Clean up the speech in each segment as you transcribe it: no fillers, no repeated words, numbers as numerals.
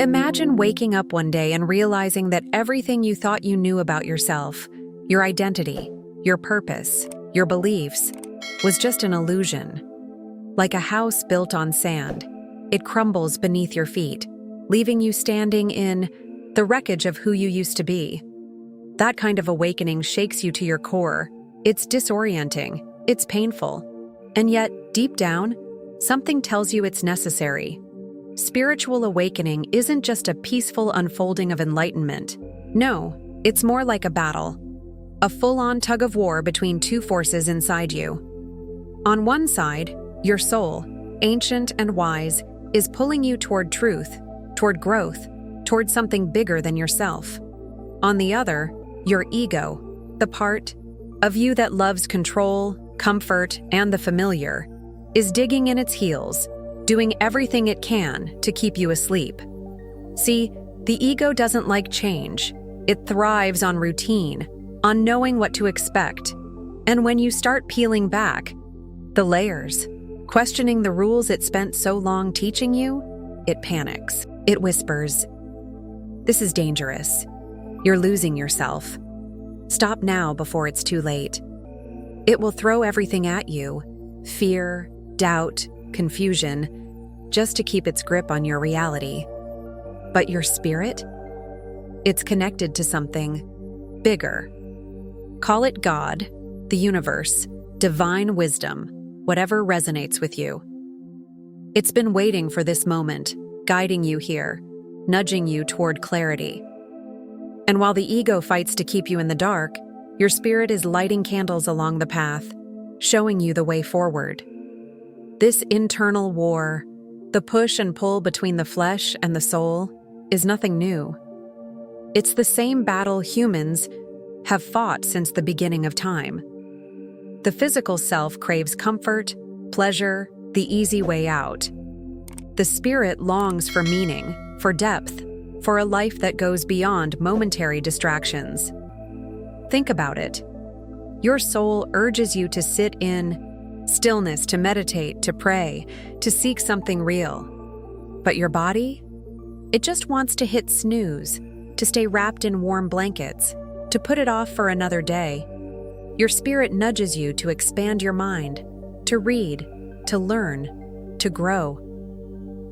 Imagine waking up one day and realizing that everything you thought you knew about yourself, your identity, your purpose, your beliefs, was just an illusion. Like a house built on sand, it crumbles beneath your feet, leaving you standing in the wreckage of who you used to be. That kind of awakening shakes you to your core. It's disorienting, it's painful, and yet, deep down, something tells you it's necessary. Spiritual awakening isn't just a peaceful unfolding of enlightenment. No, it's more like a battle. A full-on tug-of-war between two forces inside you. On one side, your soul, ancient and wise, is pulling you toward truth, toward growth, toward something bigger than yourself. On the other, your ego, the part of you that loves control, comfort, and the familiar, is digging in its heels, doing everything it can to keep you asleep. See, the ego doesn't like change. It thrives on routine, on knowing what to expect. And when you start peeling back the layers, questioning the rules it spent so long teaching you, it panics. It whispers, "This is dangerous. You're losing yourself. Stop now before it's too late." It will throw everything at you, fear, doubt, confusion, just to keep its grip on your reality. But your spirit? It's connected to something bigger. Call it God, the universe, divine wisdom, whatever resonates with you. It's been waiting for this moment, guiding you here, nudging you toward clarity. And while the ego fights to keep you in the dark, your spirit is lighting candles along the path, showing you the way forward. This internal war, the push and pull between the flesh and the soul, is nothing new. It's the same battle humans have fought since the beginning of time. The physical self craves comfort, pleasure, the easy way out. The spirit longs for meaning, for depth, for a life that goes beyond momentary distractions. Think about it. Your soul urges you to sit in stillness, to meditate, to pray, to seek something real. But your body? It just wants to hit snooze, to stay wrapped in warm blankets, to put it off for another day. Your spirit nudges you to expand your mind, to read, to learn, to grow.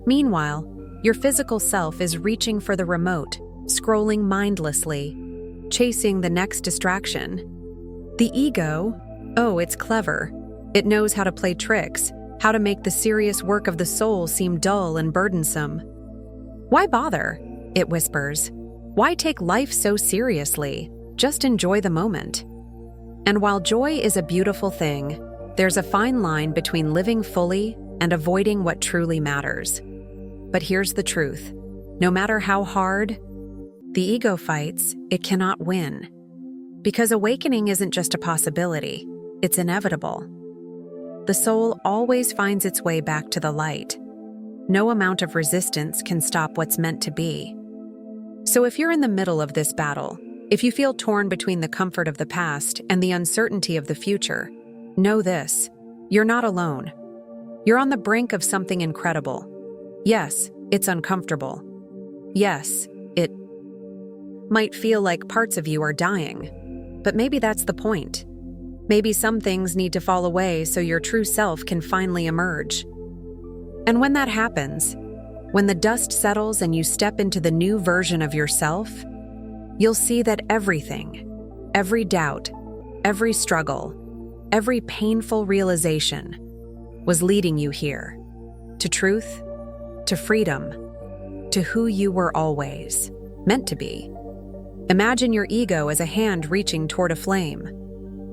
Meanwhile, your physical self is reaching for the remote, scrolling mindlessly, chasing the next distraction. The ego, oh, it's clever. It knows how to play tricks, how to make the serious work of the soul seem dull and burdensome. "Why bother?" it whispers. "Why take life so seriously? Just enjoy the moment." And while joy is a beautiful thing, there's a fine line between living fully and avoiding what truly matters. But here's the truth. No matter how hard the ego fights, it cannot win. Because awakening isn't just a possibility, it's inevitable. The soul always finds its way back to the light. No amount of resistance can stop what's meant to be. So if you're in the middle of this battle, if you feel torn between the comfort of the past and the uncertainty of the future, know this: you're not alone. You're on the brink of something incredible. Yes, it's uncomfortable. Yes, it might feel like parts of you are dying. But maybe that's the point. Maybe some things need to fall away so your true self can finally emerge. And when that happens, when the dust settles and you step into the new version of yourself, you'll see that everything, every doubt, every struggle, every painful realization was leading you here, to truth, to freedom, to who you were always meant to be. Imagine your ego as a hand reaching toward a flame.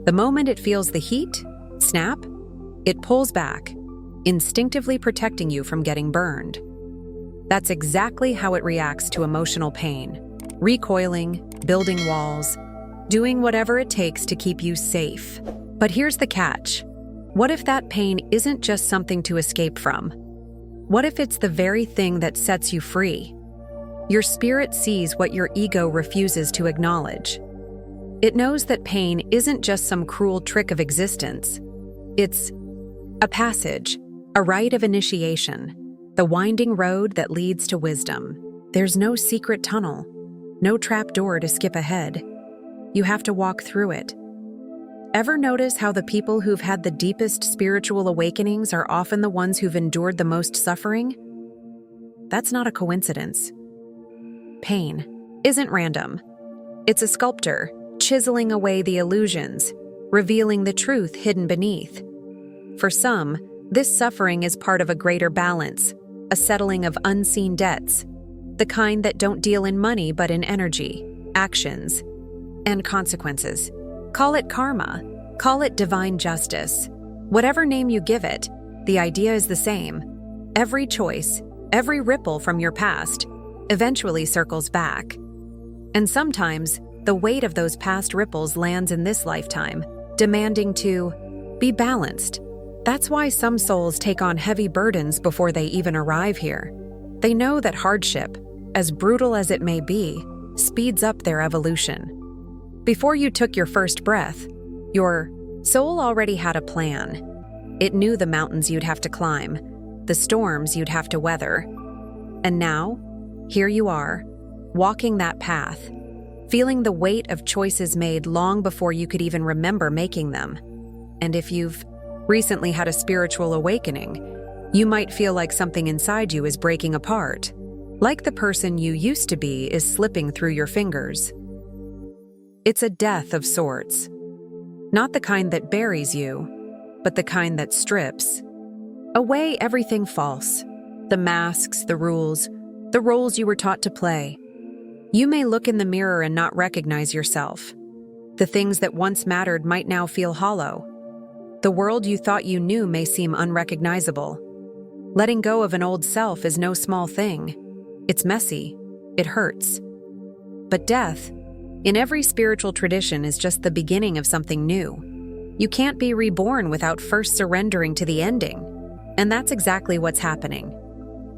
The moment it feels the heat, snap, it pulls back, instinctively protecting you from getting burned. That's exactly how it reacts to emotional pain, recoiling, building walls, doing whatever it takes to keep you safe. But here's the catch. What if that pain isn't just something to escape from? What if it's the very thing that sets you free? Your spirit sees what your ego refuses to acknowledge. It knows that pain isn't just some cruel trick of existence. It's a passage, a rite of initiation, the winding road that leads to wisdom. There's no secret tunnel, no trap door to skip ahead. You have to walk through it. Ever notice how the people who've had the deepest spiritual awakenings are often the ones who've endured the most suffering? That's not a coincidence. Pain isn't random. It's a sculptor, chiseling away the illusions, revealing the truth hidden beneath. For some, this suffering is part of a greater balance, a settling of unseen debts, the kind that don't deal in money but in energy, actions, and consequences. Call it karma, call it divine justice. Whatever name you give it, the idea is the same. Every choice, every ripple from your past, eventually circles back. And sometimes, the weight of those past ripples lands in this lifetime, demanding to be balanced. That's why some souls take on heavy burdens before they even arrive here. They know that hardship, as brutal as it may be, speeds up their evolution. Before you took your first breath, your soul already had a plan. It knew the mountains you'd have to climb, the storms you'd have to weather. And now, here you are, walking that path, feeling the weight of choices made long before you could even remember making them. And if you've recently had a spiritual awakening, you might feel like something inside you is breaking apart, like the person you used to be is slipping through your fingers. It's a death of sorts. Not the kind that buries you, but the kind that strips away everything false, the masks, the rules, the roles you were taught to play. You may look in the mirror and not recognize yourself. The things that once mattered might now feel hollow. The world you thought you knew may seem unrecognizable. Letting go of an old self is no small thing. It's messy. It hurts. But death, in every spiritual tradition, is just the beginning of something new. You can't be reborn without first surrendering to the ending. And that's exactly what's happening.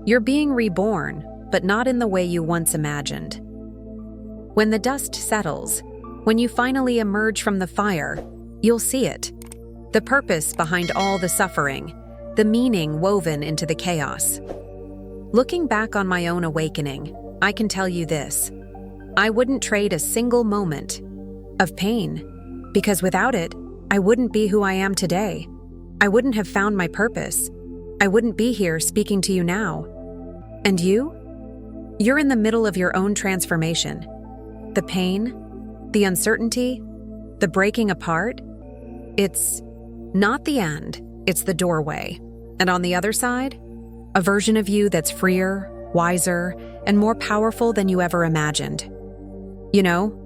You're being reborn, but not in the way you once imagined. When the dust settles, when you finally emerge from the fire, you'll see it. The purpose behind all the suffering, the meaning woven into the chaos. Looking back on my own awakening, I can tell you this. I wouldn't trade a single moment of pain, because without it, I wouldn't be who I am today. I wouldn't have found my purpose. I wouldn't be here speaking to you now. And you? You're in the middle of your own transformation. The pain, the uncertainty, the breaking apart, it's not the end, it's the doorway. And on the other side, a version of you that's freer, wiser, and more powerful than you ever imagined. You know,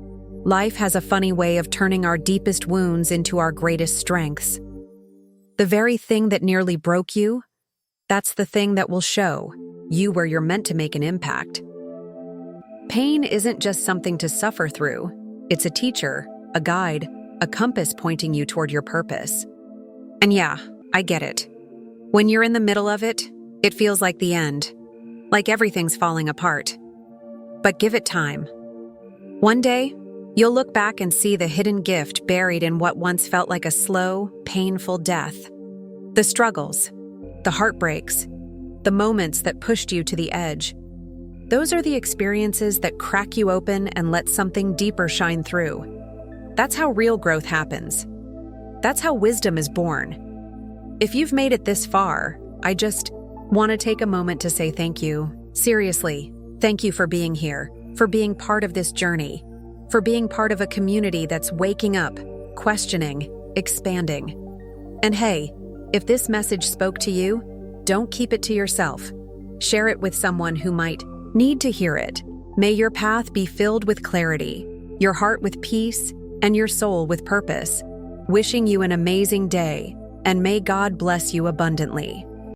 life has a funny way of turning our deepest wounds into our greatest strengths. The very thing that nearly broke you, that's the thing that will show you where you're meant to make an impact. Pain isn't just something to suffer through. It's a teacher, a guide, a compass pointing you toward your purpose. And yeah, I get it. When you're in the middle of it, it feels like the end, like everything's falling apart. But give it time. One day, you'll look back and see the hidden gift buried in what once felt like a slow, painful death. The struggles, the heartbreaks, the moments that pushed you to the edge. Those are the experiences that crack you open and let something deeper shine through. That's how real growth happens. That's how wisdom is born. If you've made it this far, I just want to take a moment to say thank you. Seriously, thank you for being here, for being part of this journey, for being part of a community that's waking up, questioning, expanding. And hey, if this message spoke to you, don't keep it to yourself. Share it with someone who might need to hear it. May your path be filled with clarity, your heart with peace, and your soul with purpose. Wishing you an amazing day, and may God bless you abundantly.